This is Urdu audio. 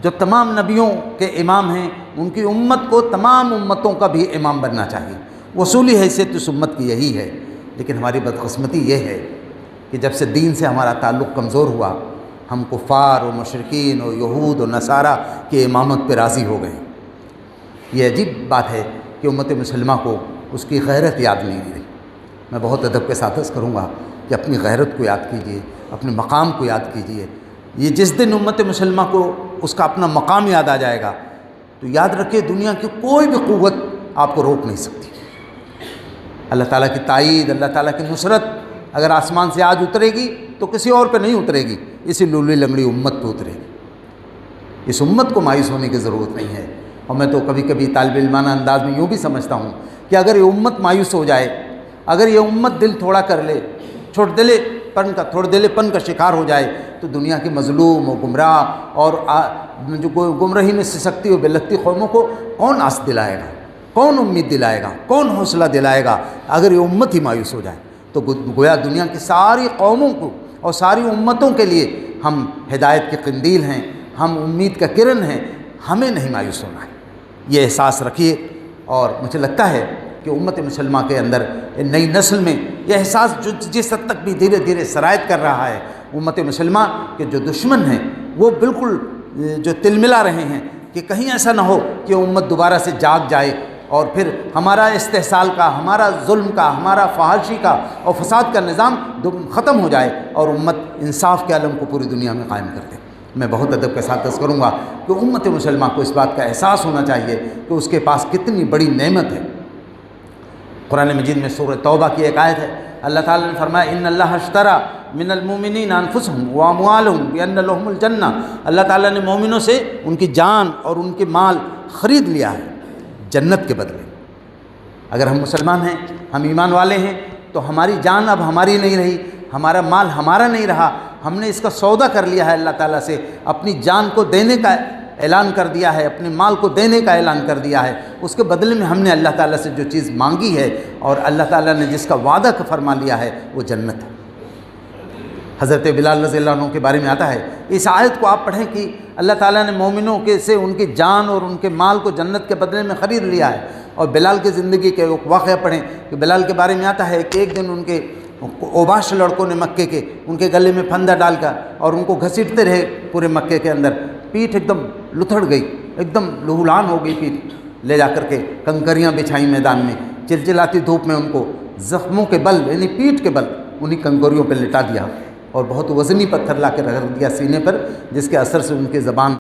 جو تمام نبیوں کے امام ہیں، ان کی امت کو تمام امتوں کا بھی امام بننا چاہیے۔ اصولی حیثیت اس امت کی یہی ہے، لیکن ہماری بدقسمتی یہ ہے کہ جب سے دین سے ہمارا تعلق کمزور ہوا، ہم کفار و مشرکین و یہود و نصارہ کی امامت پہ راضی ہو گئے۔ یہ عجیب بات ہے کہ امت مسلمہ کو اس کی غیرت یاد نہیں رہی۔ میں بہت ادب کے ساتھ عرض کروں گا کہ اپنی غیرت کو یاد کیجئے، اپنے مقام کو یاد کیجئے۔ یہ جس دن امت مسلمہ کو اس کا اپنا مقام یاد آ جائے گا تو یاد رکھے دنیا کی کوئی بھی قوت آپ کو روک نہیں سکتی۔ اللہ تعالیٰ کی تائید، اللہ تعالیٰ کی نصرت اگر آسمان سے آج اترے گی تو کسی اور پہ نہیں اترے گی، اسی لولی لنگڑی امت پہ اترے گی۔ اس امت کو مایوس ہونے کی ضرورت نہیں ہے۔ اور میں تو کبھی کبھی طالب علمانہ انداز میں یوں بھی سمجھتا ہوں کہ اگر یہ امت مایوس ہو جائے، اگر یہ امت دل تھوڑا کر لے، تھوڑ دلے پن کا شکار ہو جائے، تو دنیا کی مظلوم و گمراہ اور جو گمراہی میں سسکتی و بلکتی قوموں کو کون آس دلائے گا، کون امید دلائے گا، کون حوصلہ دلائے گا اگر یہ امت ہی مایوس ہو جائے؟ تو گویا دنیا کی ساری قوموں کو اور ساری امتوں کے لیے ہم ہدایت کے قندیل ہیں، ہم امید کا کرن ہیں، ہمیں نہیں مایوس ہونا ہے۔ یہ احساس رکھیے۔ اور مجھے لگتا ہے کہ امت مسلمہ کے اندر نئی نسل میں یہ احساس جس حد تک بھی دھیرے دھیرے سرایت کر رہا ہے، امت مسلمہ کے جو دشمن ہیں وہ بالکل جو تلملا رہے ہیں کہ کہیں ایسا نہ ہو کہ امت دوبارہ سے جاگ جائے اور پھر ہمارا استحصال کا، ہمارا ظلم کا، ہمارا فحاشی کا اور فساد کا نظام ختم ہو جائے اور امت انصاف کے عالم کو پوری دنیا میں قائم کر دے۔ میں بہت ادب کے ساتھ عرض کروں گا کہ امت مسلمہ کو اس بات کا احساس ہونا چاہیے کہ اس کے پاس کتنی بڑی نعمت ہے۔ قرآن مجید میں سورہ توبہ کی ایک آیت ہے، اللہ تعالیٰ نے فرمایا ان اللہ اشتری من المؤمنین انفسهم واموالهم بان لهم الجنہ، اللہ تعالیٰ نے مومنوں سے ان کی جان اور ان کے مال خرید لیا ہے جنت کے بدلے۔ اگر ہم مسلمان ہیں، ہم ایمان والے ہیں، تو ہماری جان اب ہماری نہیں رہی، ہمارا مال ہمارا نہیں رہا، ہم نے اس کا سودا کر لیا ہے اللہ تعالیٰ سے، اپنی جان کو دینے کا اعلان کر دیا ہے، اپنے مال کو دینے کا اعلان کر دیا ہے۔ اس کے بدلے میں ہم نے اللہ تعالیٰ سے جو چیز مانگی ہے اور اللہ تعالیٰ نے جس کا وعدہ فرما لیا ہے وہ جنت ہے۔ حضرت بلال رضی اللہ عنہ کے بارے میں آتا ہے، اس آیت کو آپ پڑھیں کہ اللہ تعالیٰ نے مومنوں سے ان کی جان اور ان کے مال کو جنت کے بدلے میں خرید لیا ہے۔ اور بلال کی زندگی کے ایک واقعہ پڑھیں کہ بلال کے بارے میں آتا ہے کہ ایک دن ان کے اوباش لڑکوں نے مکے کے ان کے گلے میں پھندا ڈال کر اور ان کو گھسیٹتے رہے پورے مکے کے اندر، پیٹھ ایک دم لتھڑ گئی، ایک دم لہولان ہو گئی پیٹھ، لے جا کر کے کنکریاں بچھائیں میدان میں، چلچلاتی دھوپ میں ان کو زخموں کے بل یعنی پیٹھ کے بل انہی کنکریوں پہ لٹا دیا اور بہت وزنی پتھر لا کے رگڑ دیا سینے پر، جس کے اثر سے ان کی زبان